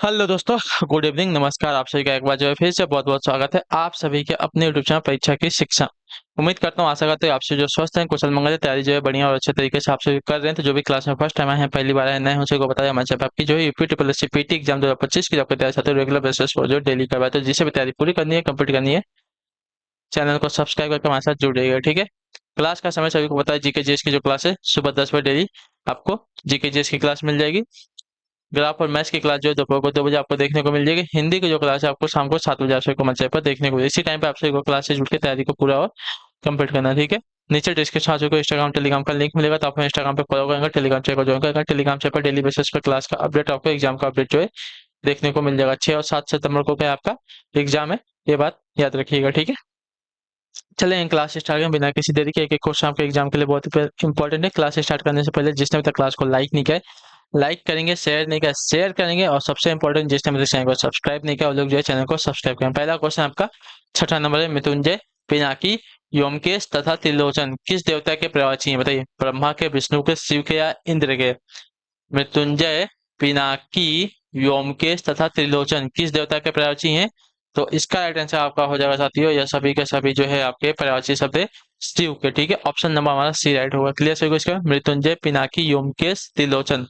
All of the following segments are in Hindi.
हेलो दोस्तों, गुड इवनिंग, नमस्कार। आप सभी का एक बार जो है फिर से बहुत बहुत स्वागत है आप सभी के अपने यूट्यूब चैनल परीक्षा की शिक्षा। उम्मीद करता हूँ, आशा करते हैं आपसे जो स्वस्थ हैं, कुशल मंगल है, तैयारी जो है बढ़िया और अच्छे तरीके से आप सभी कर रहे हैं। तो जो भी क्लास में फर्स्ट टाइम आए हैं, पहली बार आए हैं, नए हैं, उसे को बताया हमारे चैनल आपकी जो है UP triple S C PT exam 2025 की आपकी तैयारी साथ रेगुलर बेसिस पर जो डेली करवाते हैं, जिसे भी तैयारी पूरी करनी है, कंप्लीट करनी है, चैनल को सब्सक्राइब करके हमारे साथ जुड़ जाइएगा। ठीक है। क्लास का समय सभी को पता है, जीके जीएस की जो क्लास है सुबह 10 बजे डेली आपको जीके जीएस की क्लास मिल जाएगी। ग्राफ और मैथ्स की क्लास जो है दोपहर को 2 बजे आपको देखने को मिल जाएगी। हिंदी की जो क्लास है आपको शाम को 7 बजे आप सभी को मंच पर देखने को मिलेगी। इसी टाइम पे आप सभी को क्लास से जुड़ के तैयारी को पूरा और कंप्लीट करना है। ठीक है। नीचे डिस्क्रिप्शन में आपको इंस्टाग्राम टेलीग्राम का लिंक मिलेगा, तो आप इंस्टाग्राम पे फॉलो करेंगे, टेलीग्राम चैनल को ज्वाइन करेंगे। टेलीग्राम चैनल पर डेली बेसिस पर क्लास का अपडेट, आपको एग्जाम का अपडेट जो है देखने को मिल जाएगा। 6 और 7 सितंबर को क्या आपका एग्जाम है, ये बात याद रखिएगा। ठीक है। चलें क्लास स्टार्ट करें बिना किसी देरी के। एक एक क्वेश्चन आपके एग्जाम के लिए बहुत ही इंपॉर्टेंट है। क्लास स्टार्ट करने से पहले जिसने अभी तक क्लास को लाइक नहीं किया है, लाइक करेंगे, शेयर नहीं किया शेयर करेंगे, और सबसे इंपॉर्टेंट जिसने मेरे चैनल को सब्सक्राइब नहीं किया वो लोग जो है चैनल को सब्सक्राइब करें। पहला क्वेश्चन आपका छठा नंबर है। मृत्युंजय, पिनाकी, योमकेश तथा त्रिलोचन किस देवता के प्रवाची हैं? बताइए। ब्रह्मा के, विष्णु के, शिव के या इंद्र के? मृत्युंजय, पिनाकी, व्योमकेश तथा त्रिलोचन किस देवता के पर्यायवाची हैं? तो इसका राइट आंसर आपका हो जाएगा साथियों, यह सभी के सभी जो है आपके पर्यायवाची शब्द है शिव के। ठीक है। ऑप्शन नंबर हमारा सी राइट होगा। क्लियर सभी को इसका? मृत्युंजय, पिनाकी, व्योमकेश, त्रिलोचन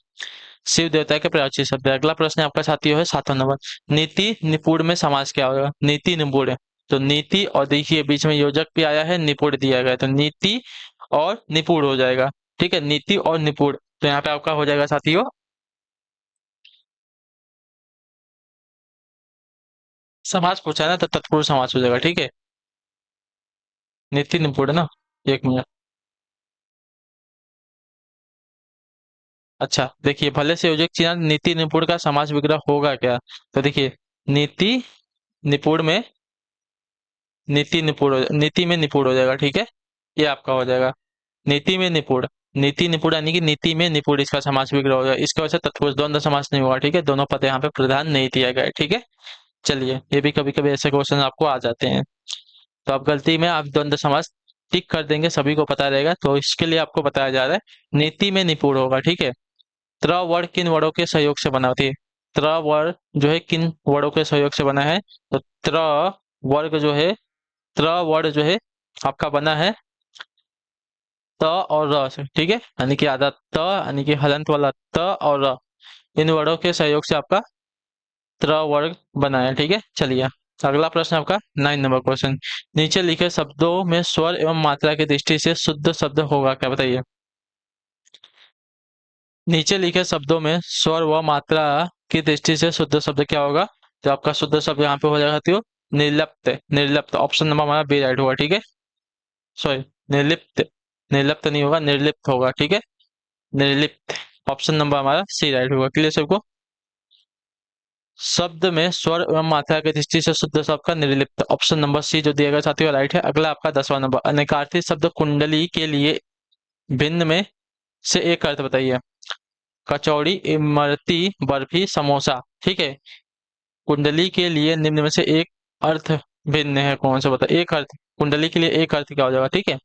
शिव देवता के पर्यायवाची शब्द है। अगला प्रश्न आपका साथियों है 7वां नंबर। नीति निपुण में समास क्या होगा? नीति निपुण, तो नीति और देखिए बीच में योजक भी आया है, निपुण दिया गया है, तो नीति और निपुण हो जाएगा। ठीक है। नीति और निपुण, तो यहाँ पे आपका हो जाएगा साथियों समाज पूछा है ना, तो तत्पुरुष समाज हो जाएगा। ठीक है। नीति निपुण ना, एक मिनट। अच्छा देखिए, भले से योजक चिन्ह नीति निपुण का समाज विग्रह होगा क्या? तो देखिए, नीति निपुण में, नीति में निपुण हो जाएगा। ठीक है। ये आपका हो जाएगा नीति में निपुण। नीति निपुण यानी कि नीति में निपुण, इसका समाज विग्रह हो जाएगा। इसके वजह से तत्पुरुष द्वंद्व समास नहीं होगा। ठीक है। दोनों पद यहाँ पे प्रधान नहीं दिया गया है। ठीक है। चलिए, ये भी कभी कभी ऐसे क्वेश्चन आपको आ जाते हैं, तो आप गलती में आप द्वंद्व समास टिक कर देंगे, सभी को पता रहेगा, तो इसके लिए आपको बताया जा रहा है नीति में निपुण होगा। ठीक है। त्र वर्ण किन वर्णों के सहयोग से बना होती है? त्र वर्ण जो है किन वर्णों के सहयोग से बना है? तो त्र वर्ग जो है, त्र वर्ण जो है आपका बना है त और र से। ठीक है। यानी कि आधा त, यानी कि हलंत वाला त और र, इन वर्णों के सहयोग से आपका त्र वर्ग बना है। ठीक है। चलिए, अगला प्रश्न आपका 9 नंबर क्वेश्चन। नीचे लिखे शब्दों में स्वर एवं मात्रा की दृष्टि से शुद्ध शब्द होगा क्या? बताइए। नीचे लिखे शब्दों में स्वर व मात्रा की दृष्टि से शुद्ध शब्द क्या होगा? तो आपका शुद्ध शब्द यहाँ पे हो जाएगा साथियों निर्लिप्त। निर्लिप्त, ऑप्शन नंबर हमारा बी राइट होगा। ठीक है। सॉरी, निर्लिप्त, निर्लिप्त नहीं होगा, निर्लिप्त होगा। ठीक है। निर्लिप्त, ऑप्शन नंबर हमारा सी राइट होगा। क्लियर सबको? शब्द में स्वर एवं मात्रा की दृष्टि से शुद्ध शब्द का निर्लिप्त, ऑप्शन नंबर सी जो दिया गया साथियों राइट है। अगला आपका 10वां नंबर। अनेकार्थी शब्द कुंडली के लिए भिन्न में से एक अर्थ बताइए। कचौड़ी, इमरती, बर्फी, समोसा। ठीक है। कुंडली के लिए निम्न में से एक अर्थ भिन्न है, कौन सा बता? एक अर्थ, कुंडली के लिए एक अर्थ क्या हो जाएगा? ठीक है।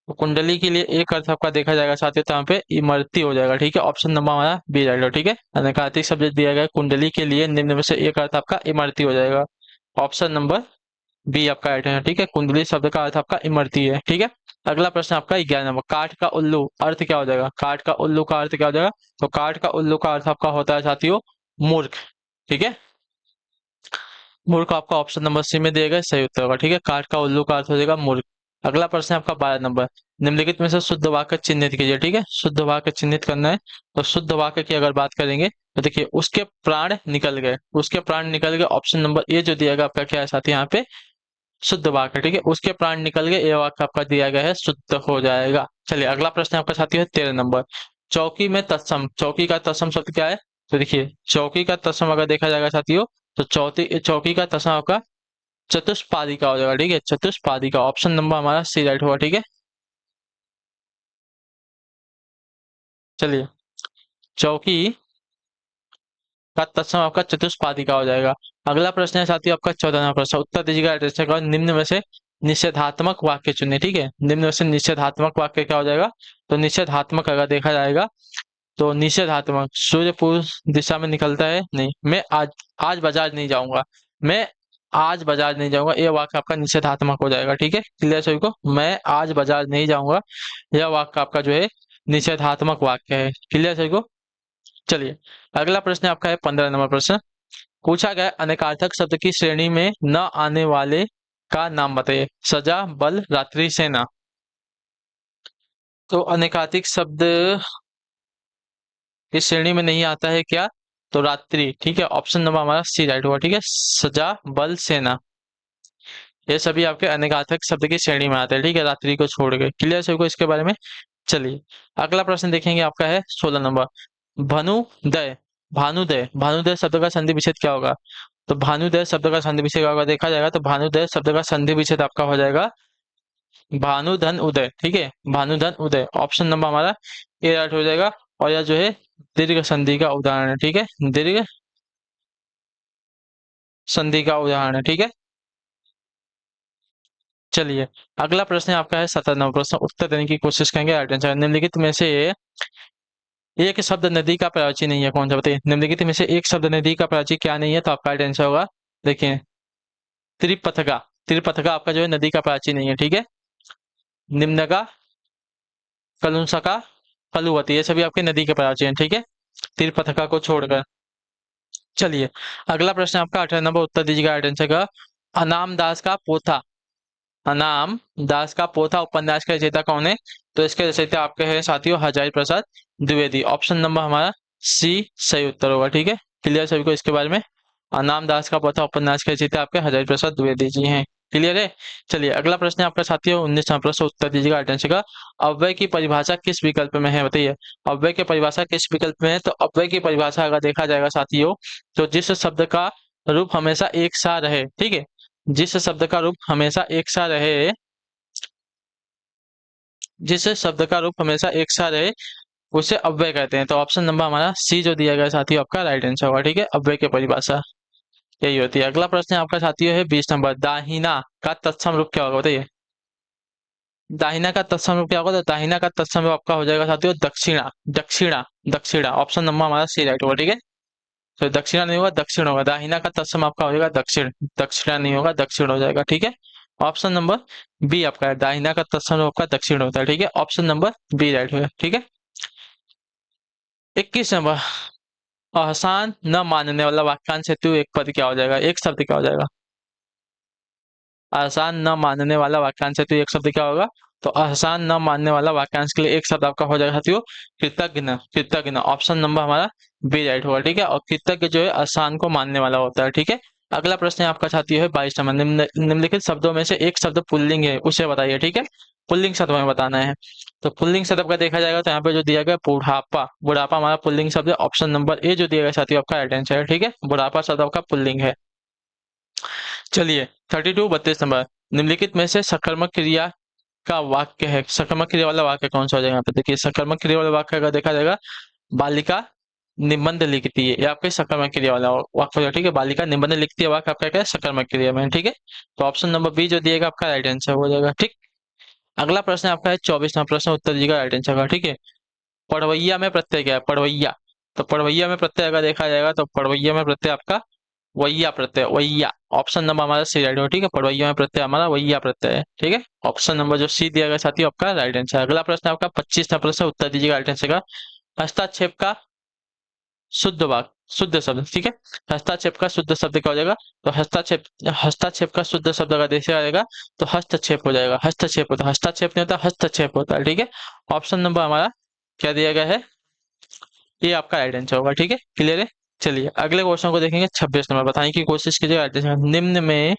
तो कुंडली के लिए एक अर्थ आपका देखा जाएगा साथियों, तो यहाँ पे इमरती हो जाएगा। ठीक है। ऑप्शन नंबर हमारा बी राइट हो। ठीक है। अनेकार्थिक शब्द दिया गया है, कुंडली के लिए निम्न में से एक अर्थ आपका इमरती हो जाएगा। ऑप्शन नंबर बी आपका राइट है। ठीक है। कुंडली शब्द का अर्थ आपका इमरती है। ठीक है। अगला प्रश्न आपका 11 नंबर। काठ का उल्लू अर्थ क्या हो जाएगा? काठ का उल्लू का अर्थ क्या हो जाएगा? तो काठ का उल्लू का अर्थ आपका होता है साथियों मूर्ख। ठीक है। मूर्ख आपका ऑप्शन नंबर सी में दिया गया सही उत्तर होगा। ठीक है। काठ का उल्लू का अर्थ हो जाएगा मूर्ख। अगला प्रश्न है आपका 12 नंबर। निम्नलिखित में से शुद्ध वाक्य चिन्हित कीजिए। ठीक है। शुद्ध वाक्य चिन्हित करना है, तो शुद्ध वाक्य की अगर बात करेंगे तो देखिए, उसके प्राण निकल गए, उसके प्राण निकल गए, ऑप्शन नंबर ए जो दिया गया आपका क्या है साथी यहाँ पे शुद्ध वाक्य। ठीक है। उसके प्राण निकल गए, ये वाक्य आपका दिया गया है शुद्ध हो जाएगा। चलिए, अगला प्रश्न आपका साथी है 13 नंबर। चौकी में तत्सम, चौकी का तत्सम शब्द क्या है? तो देखिए, चौकी का तत्सम अगर देखा जाएगा साथियों, तो चौकी का तत्सम आपका चतुष्पादी हो जाएगा। ठीक है। चतुष्पादी, ऑप्शन नंबर हमारा सी राइट होगा। ठीक है। चलिए, चौकी का तत्सम आपका चतुष्पादी हो जाएगा। अगला प्रश्न है साथियों आपका 14वां प्रश्न। उत्तर दीजिएगा एड्रेस का। निम्न में से निषेधात्मक वाक्य चुनिए। ठीक है। निम्न में से निषेधात्मक वाक्य क्या हो जाएगा? तो निषेधात्मक अगर देखा जाएगा तो निषेधात्मक, सूर्य पूर्व दिशा में निकलता है नहीं। मैं आज आज बाजार नहीं जाऊंगा, मैं आज बाजार नहीं जाऊंगा, यह वाक्य आपका निषेधात्मक हो जाएगा। ठीक है, क्लियर सभी को? मैं आज बाजार नहीं जाऊंगा, यह वाक्य आपका जो है निषेधात्मक वाक्य है। क्लियर सभी को? चलिए, अगला प्रश्न आपका है 15 नंबर प्रश्न। पूछा गया अनेकार्थक शब्द की श्रेणी में न आने वाले का नाम बताइए। सजा, बल, रात्रि, सेना। तो अनेकाधिक शब्द इस श्रेणी में नहीं आता है क्या? तो रात्रि। ठीक है, ऑप्शन नंबर हमारा सी राइट होगा। ठीक है, सजा, बल, सेना, ये सभी आपके अनेकार्थक शब्द की श्रेणी में आते हैं। ठीक है, रात्रि को छोड़ के। क्लियर सभी को इसके बारे में? चलिए, अगला प्रश्न देखेंगे, आपका है 16 नंबर। भानुदय, भानुदय, भानुदय शब्द का संधि विच्छेद क्या होगा? तो भानुदय शब्द का संधि विच्छेद क्या होगा देखा जाएगा, तो भानुदय शब्द का संधि विच्छेद आपका हो जाएगा भानुधन उदय। ठीक है, भानुधन उदय, ऑप्शन नंबर हमारा ए राइट हो जाएगा। और यह जो है दीर्घ संधि का उदाहरण है। ठीक है, दीर्घ संधि का उदाहरण है। ठीक है, चलिए, अगला प्रश्न आपका है 17 नंबर प्रश्न। उत्तर देने की कोशिश करेंगे। राइट आंसर, निम्नलिखित में से एक शब्द नदी का प्राची नहीं है, कौन सा बताइए? निम्नलिखित में से एक शब्द नदी का प्राची क्या नहीं है? तो आपका राइट आंसर होगा, देखिए, त्रिपथगा। त्रिपथगा आपका जो है नदी का प्राची नहीं है। ठीक है, निम्नगा, कलुंसका, कलुवती, ये सभी आपके नदी के प्राची हैं। ठीक है, त्रिपथका को छोड़कर। चलिए, अगला प्रश्न आपका 18 नंबर। उत्तर दीजिएगा राइट आंसर का। अनाम दास का पोथा, अनाम दास का पोथा उपन्यास का रचयिता कौन है? तो इसके रचयिता आपके हैं साथियों हजारी प्रसाद द्विवेदी। ऑप्शन नंबर हमारा सी सही उत्तर होगा। ठीक है, क्लियर सभी को इसके बारे में? अनाम दास का पोथा उपन्यास के रचयिता आपके हजारी प्रसाद द्विवेदी जी हैं। क्लियर है? चलिए, अगला प्रश्न आपका साथियों 19 नंबर प्रश्न। उत्तर दीजिएगा राइट आंसर का। अव्यय की परिभाषा किस विकल्प में है बताइए? अव्यय की परिभाषा किस विकल्प में है? तो अव्यय की परिभाषा अगर देखा जाएगा साथियों, तो जिस शब्द का रूप हमेशा एक सा रहे। ठीक है, जिस शब्द का रूप हमेशा एक सा रहे, जिस शब्द का रूप हमेशा एक सा रहे, उसे अव्यय कहते हैं। तो ऑप्शन नंबर हमारा सी जो दिया गया साथियों आपका राइट आंसर होगा। ठीक है, अव्यय की परिभाषा यही होती है। अगला प्रश्न आपका साथियों है 20 नंबर। दाहिना का तत्सम रूप क्या होगा बताइए? दाहिना का तत्सम रूप क्या होगा? तो दाहिना का तत्सम रूप आपका हो जाएगा साथियों दक्षिणा। दक्षिणा, दक्षिणा, ऑप्शन नंबर हमारा सी राइट होगा। ठीक है, तो दक्षिणा नहीं होगा, दक्षिण होगा। दाहिना का तत्सम आपका हो जाएगा दक्षिण, दक्षिणा नहीं होगा, दक्षिण हो जाएगा। ठीक है, ऑप्शन नंबर बी आपका है। दाहिना का तत्सम आपका दक्षिण होता है। ठीक है, ऑप्शन नंबर बी राइट होगा। ठीक है, 21 नंबर। आसान न मानने वाला वाक्यांश हेतु एक पद क्या हो जाएगा? एक शब्द क्या हो जाएगा? आसान न मानने वाला वाक्यांश हेतु एक शब्द क्या होगा? तो आसान न मानने वाला वाक्यांश के लिए एक शब्द आपका हो जाएगा साथियों कृतज्ञ। कृतज्ञ, ऑप्शन नंबर हमारा बी राइट होगा। ठीक है, और कृतज्ञ जो है आसान को मानने वाला होता है। ठीक है, अगला प्रश्न आपका साथियों है 22 नंबर। निम्नलिखित शब्दों में से एक शब्द पुल्लिंग है, उसे बताइए। ठीक है, पुल्लिंग शब्द हमें बताना है। तो पुल्लिंग शब्द का देखा जाएगा तो यहाँ पे जो दिया गया बुढ़ापा, बुढ़ापा हमारा पुल्लिंग शब्द है। ऑप्शन नंबर ए जो दिया गया साथियों आपका राइट आंसर है। ठीक है, बुढ़ापा शब्द आपका पुल्लिंग है। चलिए, 32 32 नंबर। निम्नलिखित में से सकर्मक क्रिया का वाक्य है, सकर्मक क्रिया वाला वाक्य कौन सा हो जाएगा? यहाँ पे देखिए, सकर्मक क्रिया वाला वाक्य अगर देखा जाएगा, बालिका निबंध लिखती है, ये आपके सकर्मक क्रिया वाला वाक्य हो जाएगा। ठीक है, बालिका निबंध लिखती है वाक्य आपका क्या है? सकर्मक क्रिया में। ठीक है, तो ऑप्शन नंबर बी जो दिएगा आपका राइट आंसर हो जाएगा। ठीक, अगला प्रश्न आपका है 24वां प्रश्न। उत्तर दीजिएगा राइट आंसर का। ठीक है, पढ़वैया में प्रत्यय क्या है? पढ़वैया, तो पढ़वैया में प्रत्यय अगर देखा जाएगा तो पढ़वैया में प्रत्यय आपका वैया प्रत्यय, वैया, ऑप्शन नंबर हमारा सी राइट हो। ठीक है, पढ़वैया में प्रत्यय हमारा वैया प्रत्यय है। ठीक है, ऑप्शन नंबर जो सी दिया गया साथी आपका राइट आंसर। अगला प्रश्न आपका 25वां प्रश्न। उत्तर दीजिएगा राइट आंसर का। हस्ताक्षेप का शुद्ध वाक्य, शुद्ध शब्द। ठीक है, हस्ताक्षेप का शुद्ध शब्द क्या हो जाएगा? तो हस्ताक्षेप, हस्ताक्षेप का शुद्ध शब्द अगर देखा जाएगा तो हस्तक्षेप हो जाएगा। हस्तक्षेप होता है, हस्ताक्षेप नहीं होता, हस्तक्षेप होता है। ठीक है, ऑप्शन नंबर हमारा क्या दिया गया है? ये आपका राइट आंसर होगा। ठीक है, क्लियर है? चलिए, अगले क्वेश्चन को देखेंगे 26 नंबर। बताने की कोशिश कीजिएगा। निम्न में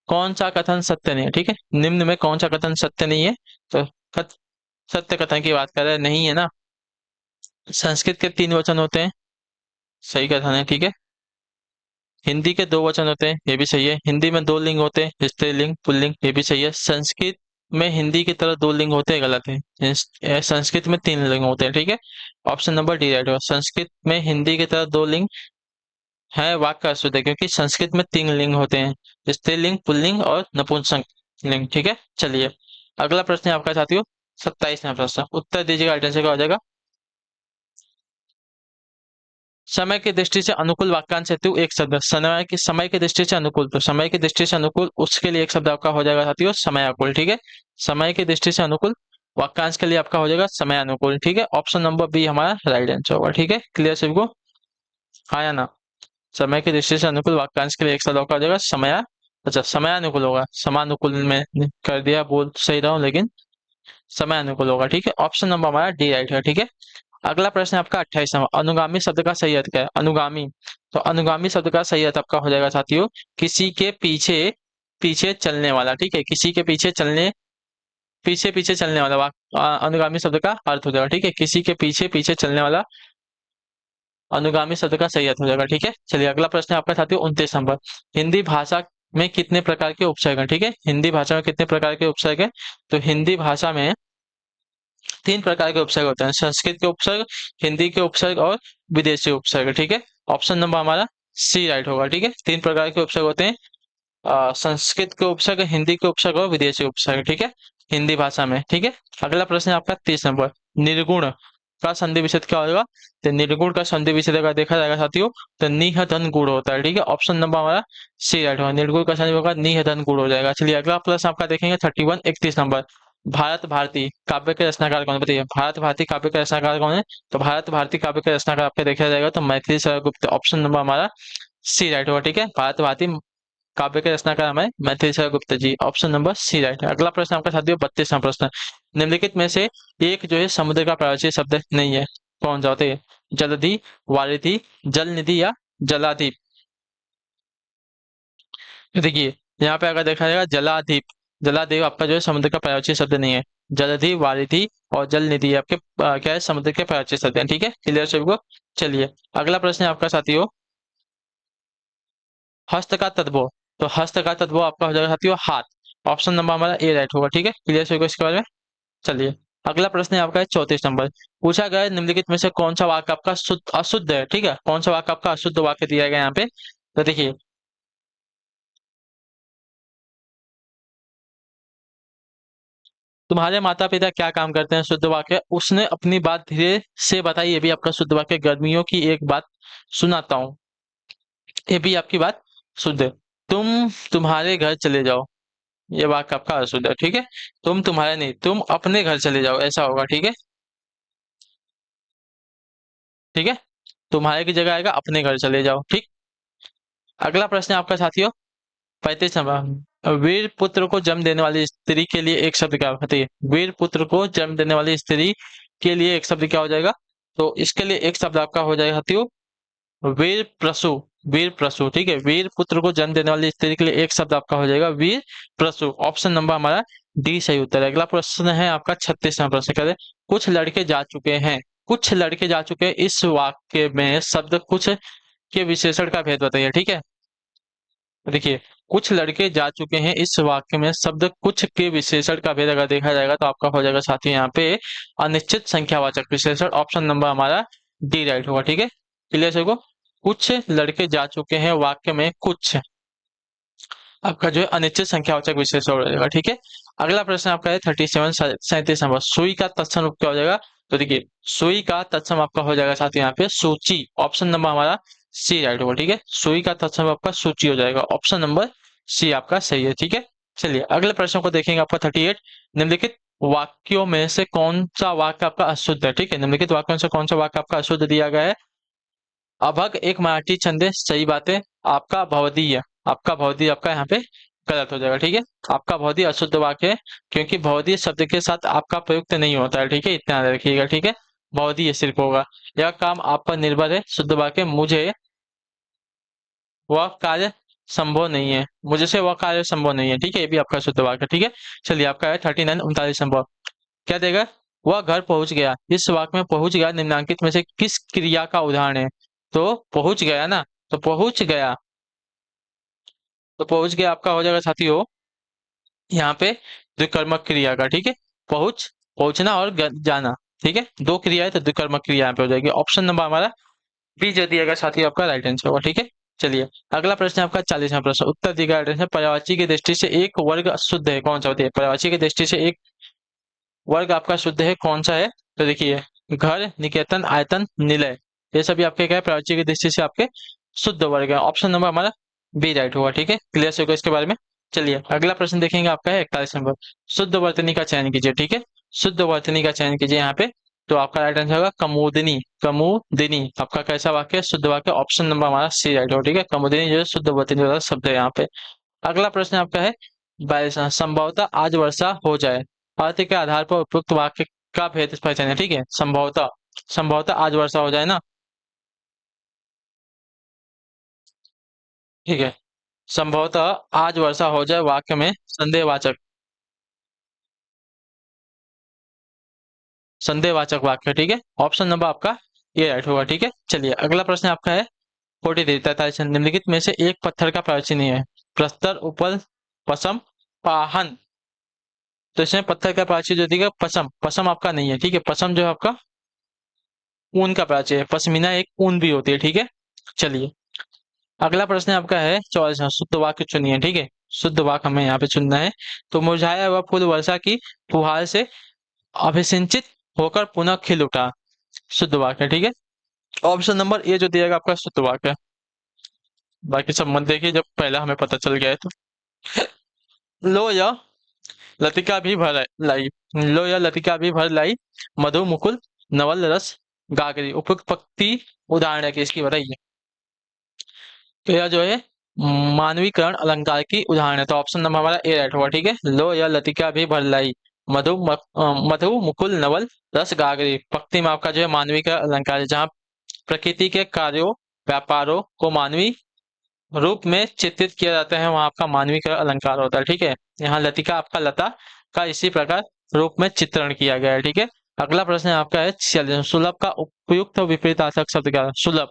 कौन सा कथन सत्य नहीं है? ठीक है, निम्न में कौन सा कथन सत्य नहीं है? तो सत्य कथन की बात कर रहे हैं, नहीं है ना। संस्कृत के 3 वचन होते हैं, सही कथन है। ठीक है, हिंदी के 2 वचन होते हैं, ये भी सही है। हिंदी में 2 लिंग होते हैं, स्त्रीलिंग पुल्लिंग, ये भी सही है। संस्कृत में हिंदी की तरह 2 लिंग होते हैं, गलत है। संस्कृत में 3 लिंग होते हैं। ठीक है, ऑप्शन नंबर डी राइट होगा। संस्कृत में हिंदी की तरह 2 लिंग है, वाक्य अशुद्ध है, क्योंकि संस्कृत में 3 लिंग होते हैं, स्त्रीलिंग पुल्लिंग और नपुंसक लिंग। ठीक है, चलिए, अगला प्रश्न है आपका साथियों 27वां प्रश्न। उत्तर दीजिएगा, आइटम से क्या हो जाएगा? समय की दृष्टि से अनुकूल वाक्यांश हेतु एक शब्द, समय की दृष्टि से अनुकूल, तो समय की दृष्टि से अनुकूल उसके लिए एक शब्द आपका हो जाएगा साथियों समयाकुल। ठीक है, समय की दृष्टि से अनुकूल वाक्यांश के लिए आपका हो जाएगा समय अनुकूल। ठीक है, ऑप्शन नंबर बी हमारा राइट आंसर होगा। ठीक है, क्लियर सभी को, हाँ या ना? समय की दृष्टि से अनुकूल वाक्यांश के लिए एक शब्द आपका हो जाएगा समय, अच्छा समानुकूल होगा, समानुकूल में कर दिया, बोल सही रहा हूँ लेकिन समय अनुकूल होगा। ठीक है, ऑप्शन नंबर हमारा डी राइट है। ठीक है, अगला प्रश्न है आपका 28वां, अनुगामी शब्द का सही अर्थ क्या है? अनुगामी, तो अनुगामी शब्द का सही अर्थ आपका हो जाएगा साथियों किसी के पीछे पीछे चलने वाला। ठीक है, किसी के पीछे चलने, पीछे पीछे चलने वाला अनुगामी शब्द का अर्थ हो जाएगा। ठीक है, किसी के पीछे पीछे चलने वाला अनुगामी शब्द का सही अर्थ हो जाएगा। ठीक है, चलिए अगला प्रश्न है आपका साथियों 29 नंबर, हिंदी भाषा में कितने प्रकार के उपसर्ग हैं? ठीक है, हिंदी भाषा में कितने प्रकार के उपसर्ग हैं? तो हिंदी भाषा में 3 प्रकार के उपसर्ग होते हैं, संस्कृत के उपसर्ग, हिंदी के उपसर्ग और विदेशी उपसर्ग। ठीक है, ऑप्शन नंबर हमारा सी राइट होगा। ठीक है, 3 प्रकार के उपसर्ग होते हैं, संस्कृत के उपसर्ग, हिंदी के उपसर्ग और विदेशी उपसर्ग। ठीक है, हिंदी भाषा में। ठीक है, अगला प्रश्न है आपका 30 नंबर, निर्गुण का संधि विच्छेद क्या होगा? तो निर्गुण का संधि विच्छेद अगर देखा जाएगा साथियों तो निह धन गुण होता है। ठीक है, ऑप्शन नंबर हमारा सी राइट होगा, निर्गुण का संधि होगा निह धन गुण हो जाएगा। चलिए अगला प्रश्न आपका देखेंगे 31 31 नंबर, भारत भारती काव्य के रचनाकार कौन है? बताइए, भारत भारती काव्य के रचनाकार कौन है? तो भारत भारती काव्य के रचनाकार आपका देखा जाएगा तो मैथिली शरण गुप्त, ऑप्शन नंबर हमारा सी राइट होगा। ठीक है, भारत भारती काव्य के रचनाकार हमें मैथिली शरण गुप्त जी, ऑप्शन नंबर सी राइट है। अगला प्रश्न आपका साथियों 32वां प्रश्न, निम्नलिखित में से एक जो है समुद्र का पर्यायवाची शब्द नहीं है, कौन सा होता है? जलधि, वारिधि, जल निधि या जलाधिप? देखिए यहाँ पे अगर देखा जाएगा जलाधिप, जलाधिप आपका जो है समुद्र का पर्यायवाची शब्द नहीं है, जलधि, वारिधि और जल निधि आपके क्या है समुद्र के पर्यायवाची शब्द हैं। ठीक है, क्लियर सभी को। चलिए अगला प्रश्न है आपका साथियों हस्त का तद्भव, तो हस्त का तद्भव आपका हो जाएगा साथियों हाथ, ऑप्शन नंबर हमारा ए राइट होगा। ठीक है, क्लियर सभी को इसके बारे में। चलिए अगला प्रश्न है आपका 34 नंबर, पूछा गया है निम्नलिखित में से कौन सा वाक्य आपका शुद्ध अशुद्ध है? ठीक है, कौन सा वाक्य आपका अशुद्ध वाक्य दिया गया है यहाँ पे? तो देखिए तुम्हारे माता पिता क्या काम करते हैं, शुद्ध वाक्य, उसने अपनी बात धीरे से बताई, ये भी आपका शुद्ध वाक्य, गर्मियों की एक बात सुनाता हूँ, ये भी आपकी बात शुद्ध है। तुम तुम्हारे घर चले जाओ, ये वाक्य आपका अशुद्ध है। ठीक है, तुम तुम्हारे नहीं, तुम अपने घर चले जाओ ऐसा होगा। ठीक है, ठीक है, तुम्हारे की जगह आएगा अपने घर चले जाओ। ठीक, अगला प्रश्न है आपका साथियों 35 नंबर, वीर पुत्र को जन्म देने वाली स्त्री के लिए एक शब्द क्या बताइए? वीर पुत्र को जन्म देने वाली स्त्री के लिए एक शब्द क्या हो जाएगा? तो इसके लिए एक शब्द आपका हो जाएगा साथियों वीर प्रसु, वीर प्रसु। ठीक है, वीर पुत्र को जन्म देने वाली स्त्री के लिए एक शब्द आपका हो जाएगा वीर प्रसु, ऑप्शन नंबर हमारा डी सही उत्तर है। अगला प्रश्न है आपका 36वां प्रश्न, कहते हैं कुछ लड़के जा चुके हैं, कुछ लड़के जा चुके हैं, इस वाक्य में शब्द कुछ के विशेषण का भेद बताइए। ठीक है, देखिए कुछ लड़के जा चुके हैं, इस वाक्य में शब्द कुछ के विशेषण का भेद अगर देखा जाएगा तो आपका हो जाएगा साथियों यहाँ पे अनिश्चित संख्यावाचक विशेषण, ऑप्शन नंबर हमारा डी राइट होगा। ठीक है, क्लियर सभी को, कुछ लड़के जा चुके हैं वाक्य में कुछ आपका जो है अनिश्चित संख्यावाचक विशेषण हो जाएगा। ठीक है, अगला प्रश्न आपका है 37 सुई का तत्सम रूप क्या हो जाएगा? तो देखिए सुई का तत्सम आपका हो जाएगा साथियों यहाँ पे सूची, ऑप्शन नंबर हमारा सी राइट होगा। ठीक है, सुई का तत्सम आपका सूची हो जाएगा, ऑप्शन नंबर सी आपका सही है। ठीक है, चलिए अगले प्रश्न को देखेंगे आपका 38, निम्नलिखित वाक्यों में से कौन सा वाक्य आपका अशुद्ध है? ठीक है, निम्नलिखित वाक्यों से कौन सा वाक्य आपका अशुद्ध दिया गया है? अभग एक मराठी छंद है, सही बात है, आपका भवदीय, आपका भवदीय आपका यहाँ पे गलत हो जाएगा। ठीक है, आपका भवदीय अशुद्ध वाक्य है क्योंकि भवदीय शब्द के साथ आपका प्रयुक्त नहीं होता है। ठीक है, इतना याद रखिएगा। ठीक है, भवदीय सिर्फ होगा, यह काम आप पर निर्भर है, शुद्ध वाक्य मुझे वह कार्य संभव नहीं है, मुझे से वह कार्य संभव नहीं है। ठीक है, ये भी आपका शुद्ध वाक्य। ठीक है, चलिए आपका है 39 39 क्या देगा? वह घर पहुंच गया, इस वाक्य में पहुंच गया निम्नलिखित में से किस क्रिया का उदाहरण है? तो पहुंच गया ना, तो पहुंच गया, तो पहुंच गया आपका हो जाएगा साथियों यहाँ पे द्विकर्मक क्रिया का। ठीक है, पहुंच, पहुंचना और जाना। ठीक है, दो क्रिया है तो द्विकर्मक क्रिया यहाँ पे हो जाएगी, ऑप्शन नंबर हमारा बी जो दिएगा साथियों आपका राइट आंसर होगा। ठीक है, चलिए अगला प्रश्न है आपका 40वां प्रश्न, उत्तर दिएगा राइट आंसर, पर्यायवाची की दृष्टि से एक वर्ग शुद्ध है, कौन सा होता है? पर्यायवाची की दृष्टि से एक वर्ग आपका शुद्ध है, कौन सा है? तो देखिए घर, निकेतन, आयतन, निलय, ये सभी आपके क्या है, प्रवृत्ति की दृष्टि से आपके शुद्ध वर्ग है। ऑप्शन नंबर हमारा बी राइट होगा। ठीक है, क्लियर होगा इसके बारे में। चलिए अगला प्रश्न देखेंगे, आपका है 41 नंबर। शुद्ध वर्तनी का चयन कीजिए। ठीक है, शुद्ध वर्तनी का चयन कीजिए यहाँ पे। तो आपका राइट आंसर होगा कमुदिनी। कमुदिनी आपका कैसा वाक्य है, शुद्ध वाक्य। ऑप्शन नंबर हमारा सी राइट होगा। ठीक है, कमुदिनी जो है शुद्ध वर्तनी वाला शब्द है यहाँ पे। अगला प्रश्न आपका है 22, संभवतः आज वर्षा हो जाए। अर्थ के आधार पर उपयुक्त वाक्य का भेद पहचाने। ठीक है, संभवतः, संभवतः आज वर्षा हो जाए ना। ठीक है, संभवतः आज वर्षा हो जाए वाक्य में संदेहवाचक, संदेहवाचक वाक्य। ठीक है, ऑप्शन नंबर आपका ये राइट होगा। ठीक है, चलिए अगला प्रश्न आपका है 43, 43, निम्नलिखित में से एक पत्थर का प्राचीन है। प्रस्तर, उपल, पसम, पाहन। तो इसमें पत्थर का प्राचीन जो दिखेगा पसम, पसम आपका नहीं है। ठीक है, पसम जो है आपका ऊन का प्राचीन है। पश्मीना एक ऊन भी होती है। ठीक है, चलिए अगला प्रश्न आपका है 44, शुद्ध वाक्य चुनिए। ठीक है, शुद्ध वाक्य हमें यहाँ पे चुनना है। तो मुरझाया हुआ फूल वर्षा की फुहार से अभिसिंचित होकर पुनः खिल उठा। शुद्ध वाक्य। ठीक है, ऑप्शन नंबर ए जो दिएगा आपका शुद्ध वाक्य। बाकी सब मत देखिए, जब पहला हमें पता चल गया है तो। लो या लतिका भी भर लाई, लो या लतिका भी भर लाई, मधु मुकुल नवल रस गागरी। उपयुक्त पंक्ति उदाहरण है कि इसकी बताइए। तो यह जो है मानवीकरण अलंकार की उदाहरण है। तो ऑप्शन नंबर हमारा ए राइट होगा। ठीक है, लो या लतिका भी भर लाई, मधु मुकुल नवल रस गागरी। पंक्ति में आपका जो है मानवीकरण अलंकार है, जहाँ प्रकृति के कार्यों व्यापारों को मानवी रूप में चित्रित किया जाता है, वहां आपका मानवीकरण अलंकार होता है। ठीक है, यहाँ लतिका आपका लता का इसी प्रकार रूप में चित्रण किया गया है। ठीक है, अगला प्रश्न आपका है 46, सुलभ का उपयुक्त विपरीतार्थक शब्द क्या है। सुलभ,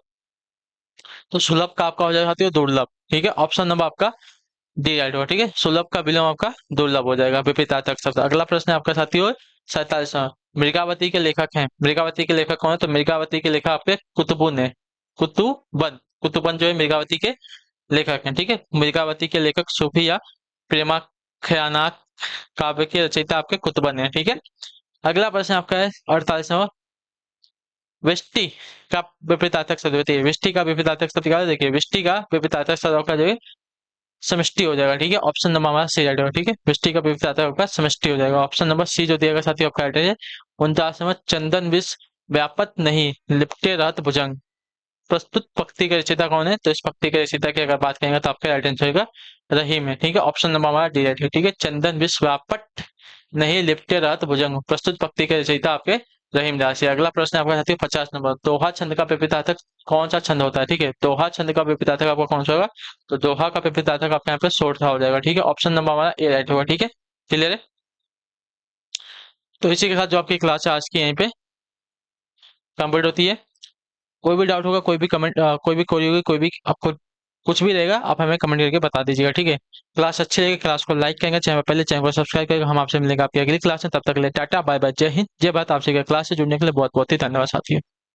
तो सुलभ का आपका हो जाएगा साथियों दुर्लभ। ठीक है, ऑप्शन नंबर आपका डी राइट होगा। ठीक है, सुलभ का विलोम आपका दुर्लभ हो जाएगा, विपरीतार्थक शब्द। अगला प्रश्न आपका साथियों 47, मृगावती के लेखक हैं। मृगावती के लेखक कौन है, तो मृगावती के लेखक आपके कुतुबुन है। कुतुबन, कुतुबन जो है मृगावती के लेखक हैं। ठीक है, मृगावती के लेखक सूफी या प्रेमाख्यानाक काव्य के रचयिता आपके कुतुबन है। ठीक है, अगला प्रश्न आपका है 48वां, वृष्टि का विपरीतार्थक शब्द बताइए। वृष्टि का विपरीतार्थक शब्द क्या है, देखिए वृष्टि का विपरीतार्थक शब्द आपका जो है समष्टि हो जाएगा। ठीक है, ऑप्शन नंबर हमारा सी राइट होगा। ठीक है, वृष्टि का विपरीतार्थक आपका समष्टि हो जाएगा। ऑप्शन नंबर सी जो दिएगा साथियों आपका राइट है। 49वां, चंदन विष व्यापत नहीं लिपटे रहत भुजंग। प्रस्तुत पंक्ति के रचयिता कौन है, तो इस पंक्ति के रचयिता की अगर बात करेंगे तो आपका राइट आंसर होगा रहीम है। ठीक है, ऑप्शन नंबर हमारा डी राइट है। ठीक है, चंदन विश्व व्यापट नहीं लिपटे रहत भुजंग। प्रस्तुत पंक्ति के रचयिता आपके रहीम दास है। अगला प्रश्न आपका साथी 50 नंबर, दोहा छंद का विपरीतार्थक कौन सा छंद होता है। ठीक है, दोहा छंद का विपरीतार्थक आपका कौन सा होगा, तो दोहा का विपरीतार्थक आपके यहाँ पे सोरठा हो जाएगा। ठीक है, ऑप्शन नंबर हमारा ए राइट होगा। ठीक है, क्लियर है। तो इसी के साथ जो आपकी क्लास है आज की यहीं पे कंप्लीट होती है। कोई भी डाउट होगा, कोई भी कमेंट, कोई भी क्वेरी होगी, कोई भी आपको कुछ भी रहेगा, आप हमें कमेंट करके बता दीजिएगा। ठीक है, क्लास अच्छी लगेगी, क्लास को लाइक करेंगे, चैनल पहले चैनल को सब्सक्राइब करेंगे। हम आपसे मिलेंगे आपकी अगली क्लास में, तब तक के लिए टाटा बाय बाय, जय हिंद जय भारत। आपसे क्लास से जुड़ने के लिए बहुत बहुत ही धन्यवाद साथियों।